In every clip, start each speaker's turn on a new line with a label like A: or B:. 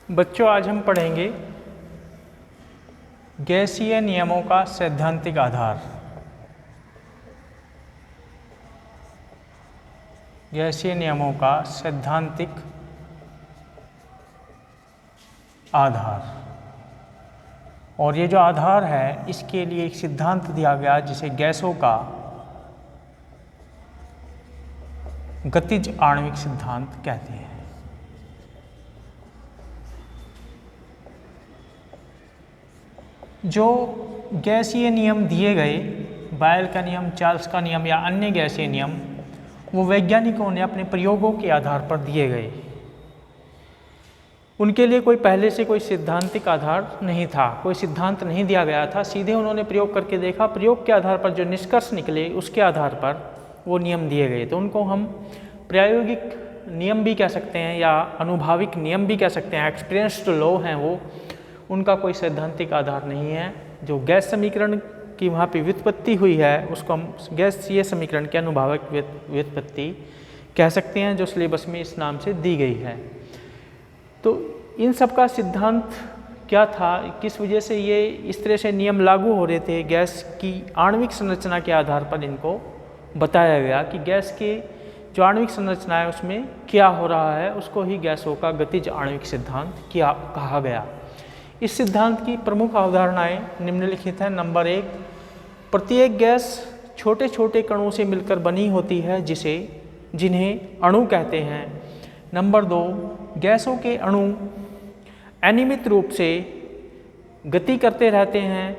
A: बच्चों, आज हम पढ़ेंगे गैसीय नियमों का सैद्धांतिक आधार। गैसीय नियमों का सैद्धांतिक आधार। और ये जो आधार है, इसके लिए एक सिद्धांत दिया गया जिसे गैसों का गतिज आणविक सिद्धांत कहते हैं। जो गैसीय नियम दिए गए, बायल का नियम, चार्ल्स का नियम या अन्य गैसीय नियम, वो वैज्ञानिकों ने अपने प्रयोगों के आधार पर दिए गए। उनके लिए कोई पहले से कोई सैद्धांतिक आधार नहीं था, कोई सिद्धांत नहीं दिया गया था। सीधे उन्होंने प्रयोग करके देखा, प्रयोग के आधार पर जो निष्कर्ष निकले उसके आधार पर वो नियम दिए गए। तो उनको हम प्रायोगिक नियम भी कह सकते हैं या अनुभाविक नियम भी कह सकते हैं। एक्सपीरियंस्ड लॉ हैं वो, उनका कोई सैद्धांतिक आधार नहीं है। जो गैस समीकरण की वहाँ पे व्युत्पत्ति हुई है उसको हम गैसीय समीकरण के अनुभाविक व्युत्पत्ति कह सकते हैं, जो सिलेबस में इस नाम से दी गई है। तो इन सब का सिद्धांत क्या था, किस वजह से ये इस तरह से नियम लागू हो रहे थे, गैस की आणविक संरचना के आधार पर इनको बताया गया कि गैस के जो आणविक संरचना है उसमें क्या हो रहा है, उसको ही गैसों का गतिज आणविक सिद्धांत क्या कहा गया। इस सिद्धांत की प्रमुख अवधारणाएं निम्नलिखित हैं। नंबर 1, प्रत्येक गैस छोटे छोटे कणों से मिलकर बनी होती है जिन्हें अणु कहते हैं। नंबर 2, गैसों के अणु अनियमित रूप से गति करते रहते हैं,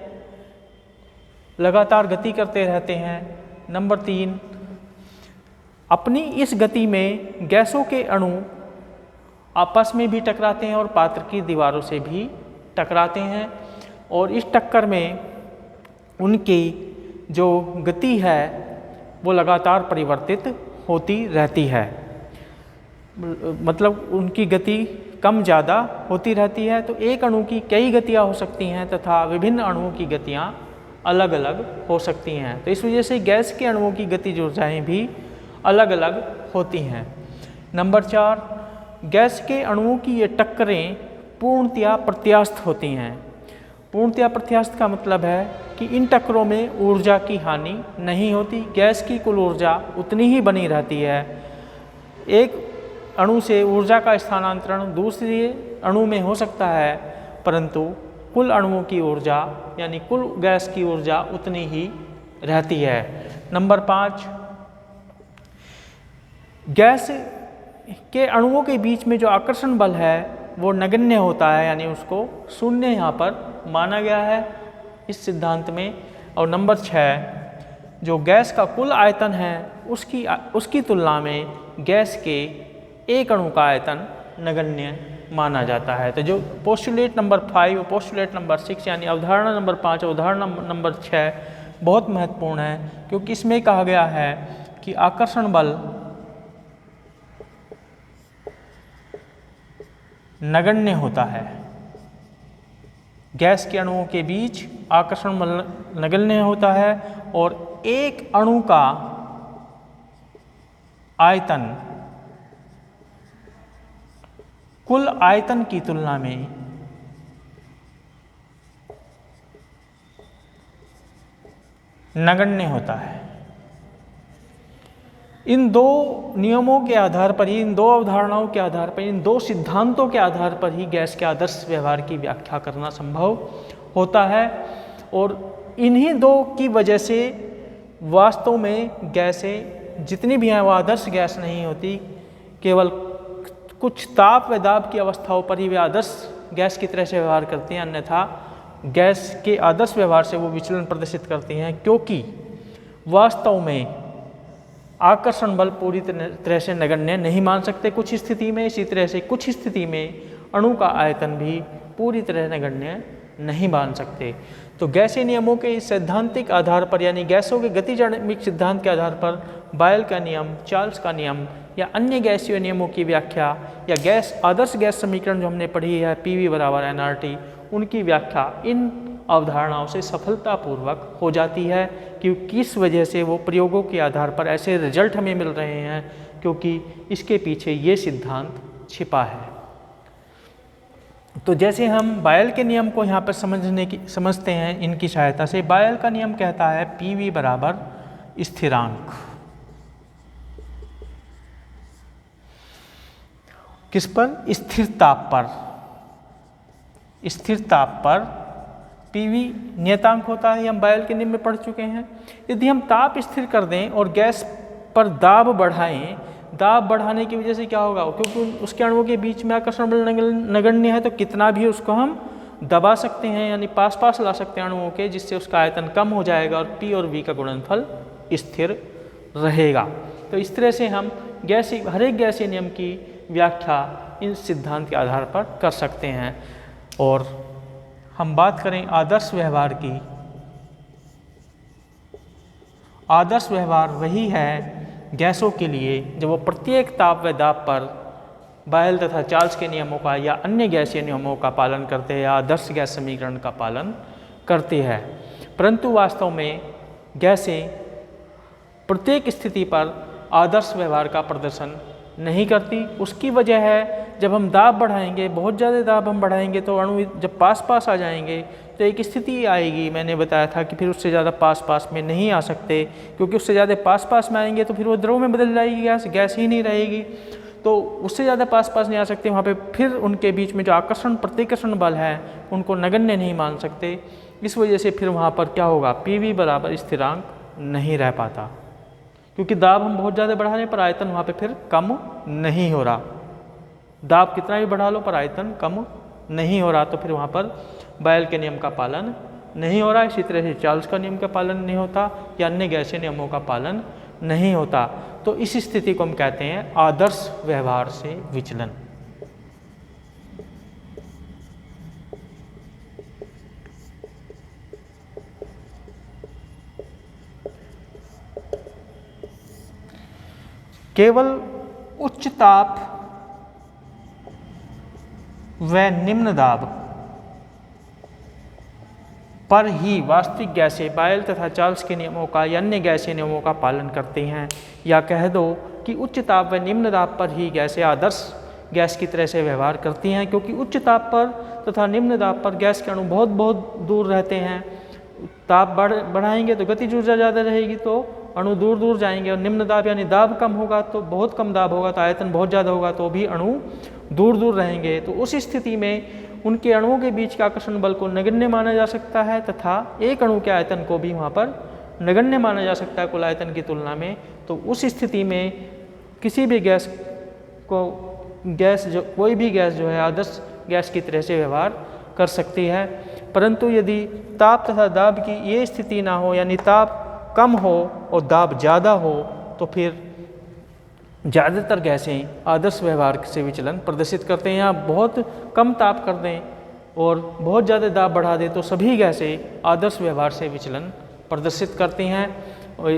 A: लगातार गति करते रहते हैं। नंबर 3, अपनी इस गति में गैसों के अणु आपस में भी टकराते हैं और पात्र की दीवारों से भी टकराते हैं, और इस टक्कर में उनकी जो गति है वो लगातार परिवर्तित होती रहती है। मतलब उनकी गति कम ज़्यादा होती रहती है। तो एक अणु की कई गतियाँ हो सकती हैं तथा विभिन्न अणुओं की गतियाँ अलग अलग हो सकती हैं। तो इस वजह से गैस के अणुओं की गतिज ऊर्जाएँ भी अलग अलग होती हैं। नंबर 4, गैस के अणुओं की ये टक्करें पूर्णतया प्रत्यास्थ होती हैं। पूर्णतया प्रत्यास्थ का मतलब है कि इन टक्करों में ऊर्जा की हानि नहीं होती, गैस की कुल ऊर्जा उतनी ही बनी रहती है। एक अणु से ऊर्जा का स्थानांतरण दूसरे अणु में हो सकता है, परंतु कुल अणुओं की ऊर्जा यानी कुल गैस की ऊर्जा उतनी ही रहती है। नंबर 5, गैस के अणुओं के बीच में जो आकर्षण बल है वो नगण्य होता है, यानी उसको शून्य यहाँ पर माना गया है इस सिद्धांत में। और नंबर 6, जो गैस का कुल आयतन है उसकी तुलना में गैस के एक अणु का आयतन नगण्य माना जाता है। तो जो पोस्टुलेट नंबर 5 और पोस्टुलेट नंबर 6 यानी अवधारणा नंबर 5 और अवधारणा नंबर 6 बहुत महत्वपूर्ण है, क्योंकि इसमें कहा गया है कि आकर्षण बल नगण्य होता है। गैस के अणुओं के बीच आकर्षण बल नगण्य होता है और एक अणु का आयतन कुल आयतन की तुलना में नगण्य होता है। इन दो नियमों के आधार पर ही, इन दो अवधारणाओं के आधार पर, इन दो सिद्धांतों के आधार पर ही गैस के आदर्श व्यवहार की व्याख्या करना संभव होता है। और इन्हीं दो की वजह से वास्तव में गैसें जितनी भी हैं वो आदर्श गैस नहीं होती, केवल कुछ ताप व दाब की अवस्थाओं पर ही वे आदर्श गैस की तरह से व्यवहार करती हैं, अन्यथा गैस के आदर्श व्यवहार से वो विचलन प्रदर्शित करती हैं, क्योंकि वास्तव में आकर्षण बल पूरी तरह से नगण्य नहीं मान सकते कुछ स्थिति में। इसी तरह से कुछ स्थिति में अणु का आयतन भी पूरी तरह नगण्य नहीं मान सकते। तो गैसीय नियमों के इस सैद्धांतिक आधार पर, यानी गैसों के गतिज आणविक सिद्धांत के आधार पर बायल का नियम, चार्ल्स का नियम या अन्य गैसीय नियमों की व्याख्या या आदर्श गैस समीकरण जो हमने पढ़ी है PV = nRT, उनकी व्याख्या इन अवधारणाओं से सफलतापूर्वक हो जाती है। कि किस वजह से वो प्रयोगों के आधार पर ऐसे रिजल्ट हमें मिल रहे हैं, क्योंकि इसके पीछे ये सिद्धांत छिपा है। तो जैसे हम बायल के नियम को यहाँ पर समझते हैं इनकी सहायता से। बायल का नियम कहता है PV बराबर स्थिरांक, किस पर? स्थिर ताप पर। स्थिर ताप पर PV नियतांक होता है, ये हम बायल के नियम में पढ़ चुके हैं। यदि हम ताप स्थिर कर दें और गैस पर दाब बढ़ाएं, दाब बढ़ाने की वजह से क्या होगा? क्योंकि उसके अणुओं के बीच में आकर्षण बल नगण्य है, तो कितना भी उसको हम दबा सकते हैं, यानी पास पास ला सकते हैं अणुओं के, जिससे उसका आयतन कम हो जाएगा और P और V का गुणनफल स्थिर रहेगा। तो इस तरह से हम हर एक गैसीय नियम की व्याख्या इन सिद्धांत के आधार पर कर सकते हैं। और हम बात करें आदर्श व्यवहार की। आदर्श व्यवहार वही है गैसों के लिए जब वो प्रत्येक ताप व दाब पर बायल तथा चार्ल्स के नियमों का या अन्य गैसीय नियमों का पालन करते हैं या आदर्श गैस समीकरण का पालन करते हैं। परंतु वास्तव में गैसें प्रत्येक स्थिति पर आदर्श व्यवहार का प्रदर्शन नहीं करती। उसकी वजह है जब हम दाब बढ़ाएंगे, बहुत ज़्यादा दाब हम बढ़ाएंगे तो अणु जब पास पास आ जाएंगे तो एक स्थिति आएगी, मैंने बताया था कि फिर उससे ज़्यादा पास पास में नहीं आ सकते, क्योंकि उससे ज़्यादा पास पास में आएंगे तो फिर वो द्रव में बदल जाएगी, गैस ही नहीं रहेगी। तो उससे ज़्यादा पास पास नहीं आ सकते, वहाँ पे फिर उनके बीच में जो आकर्षण प्रतिकर्षण बल है उनको नगण्य नहीं मान सकते। इस वजह से फिर वहाँ पर क्या होगा? PV बराबर स्थिरांक नहीं रह पाता, क्योंकि दाब हम बहुत ज़्यादा बढ़ाने पर आयतन वहाँ पे फिर कम नहीं हो रहा। दाब कितना भी बढ़ा लो पर आयतन कम नहीं हो रहा, तो फिर वहाँ पर बायल के नियम का पालन नहीं हो रहा। इसी तरह से चार्ल्स का नियम का पालन नहीं होता या अन्य गैसीय नियमों का पालन नहीं होता। तो इस स्थिति को हम कहते हैं आदर्श व्यवहार से विचलन। केवल उच्च ताप व निम्न दाब पर ही वास्तविक गैसें बायल तथा चार्ल्स के नियमों का या अन्य गैसीय नियमों का पालन करती हैं, या कह दो कि उच्च ताप व निम्न दाब पर ही गैसें आदर्श गैस की तरह से व्यवहार करती हैं, क्योंकि उच्च ताप पर तथा निम्न दाब पर गैस के अणु बहुत बहुत दूर रहते हैं। ताप बढ़ाएंगे तो गतिज ऊर्जा ज़्यादा रहेगी तो अणु दूर दूर जाएंगे, और निम्न दाब यानी दाब कम होगा तो बहुत कम दाब होगा तो आयतन बहुत ज़्यादा होगा तो भी अणु दूर दूर रहेंगे। तो उस स्थिति में उनके अणुओं के बीच के आकर्षण बल को नगण्य माना जा सकता है तथा एक अणु के आयतन को भी वहाँ पर नगण्य माना जा सकता है कुल आयतन की तुलना में। तो उस स्थिति में किसी भी कोई भी गैस जो है आदर्श गैस की तरह से व्यवहार कर सकती है। परंतु यदि ताप तथा दाब की ये स्थिति ना हो, यानी ताप कम हो और दाब ज़्यादा हो, तो फिर ज़्यादातर गैसें आदर्श व्यवहार से विचलन प्रदर्शित करते हैं। या बहुत कम ताप कर दें और बहुत ज़्यादा दाब बढ़ा दें तो सभी गैसें आदर्श व्यवहार से विचलन प्रदर्शित करती हैं। और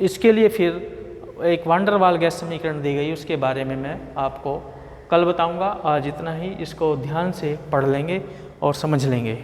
A: इसके लिए फिर एक वान डर वाल गैस समीकरण दी गई, उसके बारे में मैं आपको कल बताऊंगा। आज इतना ही, इसको ध्यान से पढ़ लेंगे और समझ लेंगे।